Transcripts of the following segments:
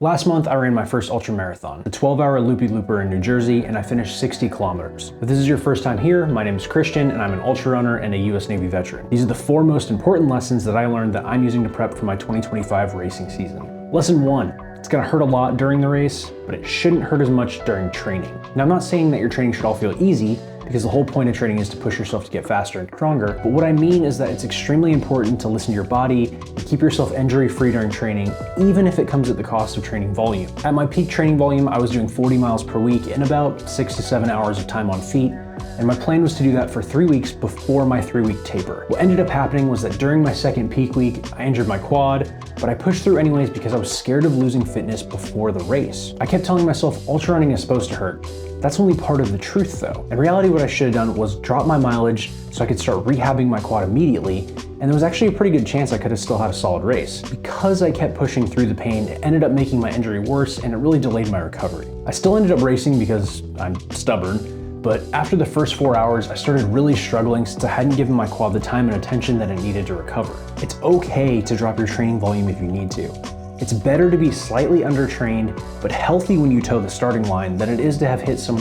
Last month, I ran my first ultramarathon, the 12-hour loopy-looper in New Jersey, and I finished 60 kilometers. If this is your first time here, my name is Christian, and I'm an ultra runner and a US Navy veteran. These are the 4 most important lessons that I learned that I'm using to prep for my 2025 racing season. Lesson 1, it's gonna hurt a lot during the race, but it shouldn't hurt as much during training. Now, I'm not saying that your training should all feel easy, because the whole point of training is to push yourself to get faster and stronger. But what I mean is that it's extremely important to listen to your body and keep yourself injury-free during training, even if it comes at the cost of training volume. At my peak training volume, I was doing 40 miles per week in about 6 to 7 hours of time on feet, and my plan was to do that for 3 weeks before my 3-week taper. What ended up happening was that during my second peak week, I injured my quad, but I pushed through anyways because I was scared of losing fitness before the race. I kept telling myself ultra running is supposed to hurt. That's only part of the truth though. In reality, what I should have done was drop my mileage so I could start rehabbing my quad immediately, and there was actually a pretty good chance I could have still had a solid race. Because I kept pushing through the pain, it ended up making my injury worse and it really delayed my recovery. I still ended up racing because I'm stubborn, but after the first 4 hours, I started really struggling since I hadn't given my quad the time and attention that it needed to recover. It's okay to drop your training volume if you need to. It's better to be slightly undertrained, but healthy when you toe the starting line than it is to have hit some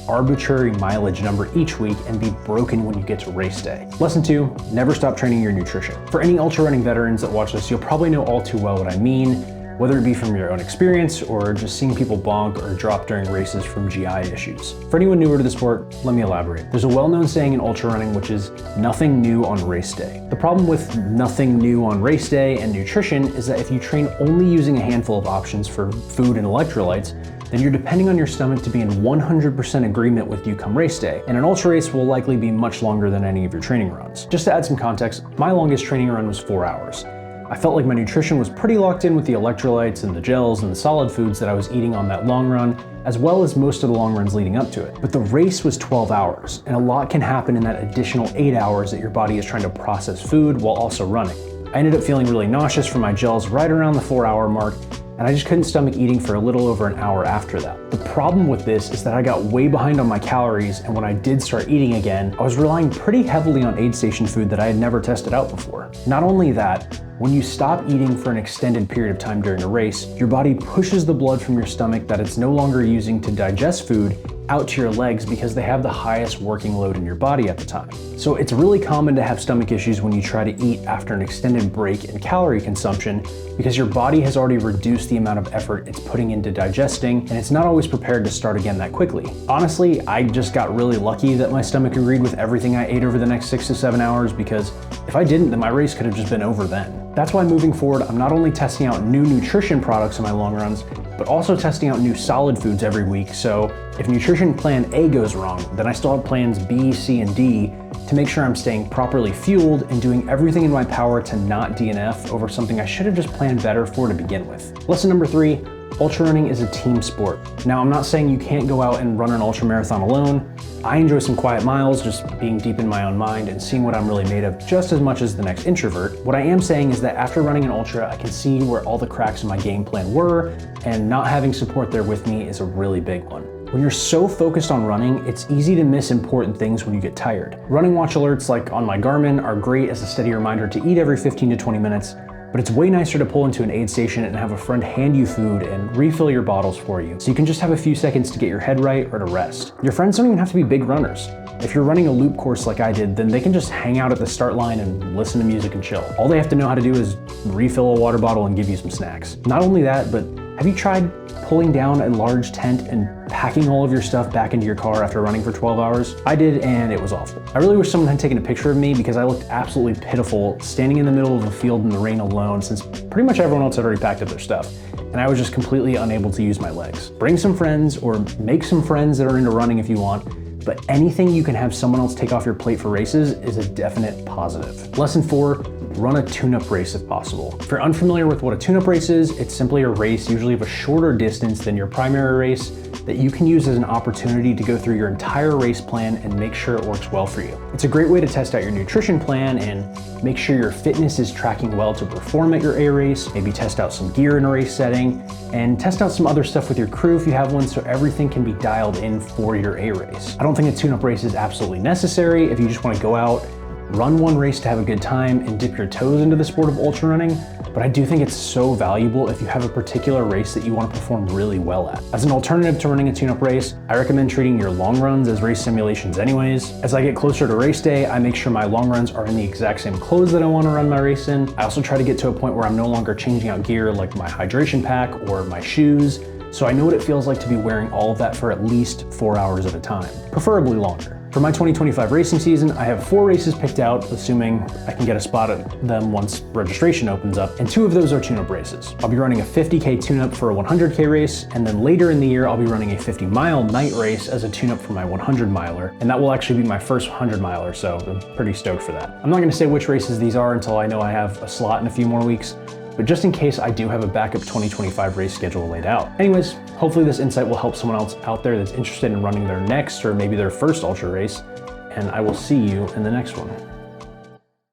arbitrary mileage number each week and be broken when you get to race day. Lesson 2, never stop training your nutrition. For any ultra running veterans that watch this, you'll probably know all too well what I mean, whether it be from your own experience or just seeing people bonk or drop during races from GI issues. For anyone newer to the sport, let me elaborate. There's a well-known saying in ultra running, which is nothing new on race day. The problem with nothing new on race day and nutrition is that if you train only using a handful of options for food and electrolytes, then you're depending on your stomach to be in 100% agreement with you come race day. And an ultra race will likely be much longer than any of your training runs. Just to add some context, my longest training run was 4 hours. I felt like my nutrition was pretty locked in with the electrolytes and the gels and the solid foods that I was eating on that long run, as well as most of the long runs leading up to it. But the race was 12 hours, and a lot can happen in that additional 8 hours that your body is trying to process food while also running. I ended up feeling really nauseous from my gels right around the 4-hour mark, and I just couldn't stomach eating for a little over an hour after that. The problem with this is that I got way behind on my calories, and when I did start eating again, I was relying pretty heavily on aid station food that I had never tested out before. Not only that, when you stop eating for an extended period of time during a race, your body pushes the blood from your stomach that it's no longer using to digest food out to your legs because they have the highest working load in your body at the time. So it's really common to have stomach issues when you try to eat after an extended break in calorie consumption because your body has already reduced the amount of effort it's putting into digesting, and it's not always prepared to start again that quickly. Honestly, I just got really lucky that my stomach agreed with everything I ate over the next 6 to 7 hours, because if I didn't, then my race could have just been over then. That's why moving forward, I'm not only testing out new nutrition products in my long runs, but also testing out new solid foods every week. So if nutrition plan A goes wrong, then I still have plans B, C, and D to make sure I'm staying properly fueled and doing everything in my power to not DNF over something I should have just planned better for to begin with. Lesson number 3, ultra running is a team sport. Now, I'm not saying you can't go out and run an ultra marathon alone. I enjoy some quiet miles, just being deep in my own mind and seeing what I'm really made of just as much as the next introvert. What I am saying is that after running an ultra, I can see where all the cracks in my game plan were, and not having support there with me is a really big one. When you're so focused on running, it's easy to miss important things when you get tired. Running watch alerts like on my Garmin are great as a steady reminder to eat every 15 to 20 minutes, but it's way nicer to pull into an aid station and have a friend hand you food and refill your bottles for you, so you can just have a few seconds to get your head right or to rest. Your friends don't even have to be big runners. If you're running a loop course like I did, then they can just hang out at the start line and listen to music and chill. All they have to know how to do is refill a water bottle and give you some snacks. Not only that, but have you tried pulling down a large tent and packing all of your stuff back into your car after running for 12 hours? I did, and it was awful. I really wish someone had taken a picture of me because I looked absolutely pitiful standing in the middle of a field in the rain alone, since pretty much everyone else had already packed up their stuff, and I was just completely unable to use my legs. Bring some friends or make some friends that are into running if you want, but anything you can have someone else take off your plate for races is a definite positive. Lesson 4, run a tune-up race if possible. If you're unfamiliar with what a tune-up race is, it's simply a race, usually of a shorter distance than your primary race, that you can use as an opportunity to go through your entire race plan and make sure it works well for you. It's a great way to test out your nutrition plan and make sure your fitness is tracking well to perform at your A race, maybe test out some gear in a race setting, and test out some other stuff with your crew if you have one, so everything can be dialed in for your A race. I don't think a tune-up race is absolutely necessary if you just want to go out, Run one race to have a good time and dip your toes into the sport of ultra running, but I do think it's so valuable if you have a particular race that you want to perform really well at. As an alternative to running a tune-up race, I recommend treating your long runs as race simulations anyways. As I get closer to race day, I make sure my long runs are in the exact same clothes that I want to run my race in. I also try to get to a point where I'm no longer changing out gear like my hydration pack or my shoes, so I know what it feels like to be wearing all of that for at least 4 hours at a time, preferably longer. For my 2025 racing season, I have 4 races picked out, assuming I can get a spot at them once registration opens up, and 2 of those are tune-up races. I'll be running a 50K tune-up for a 100K race, and then later in the year, I'll be running a 50-mile night race as a tune-up for my 100-miler, and that will actually be my first 100-miler, so I'm pretty stoked for that. I'm not gonna say which races these are until I know I have a slot in a few more weeks, but just in case, I do have a backup 2025 race schedule laid out. Anyways, hopefully this insight will help someone else out there that's interested in running their next or maybe their first ultra race, and I will see you in the next one.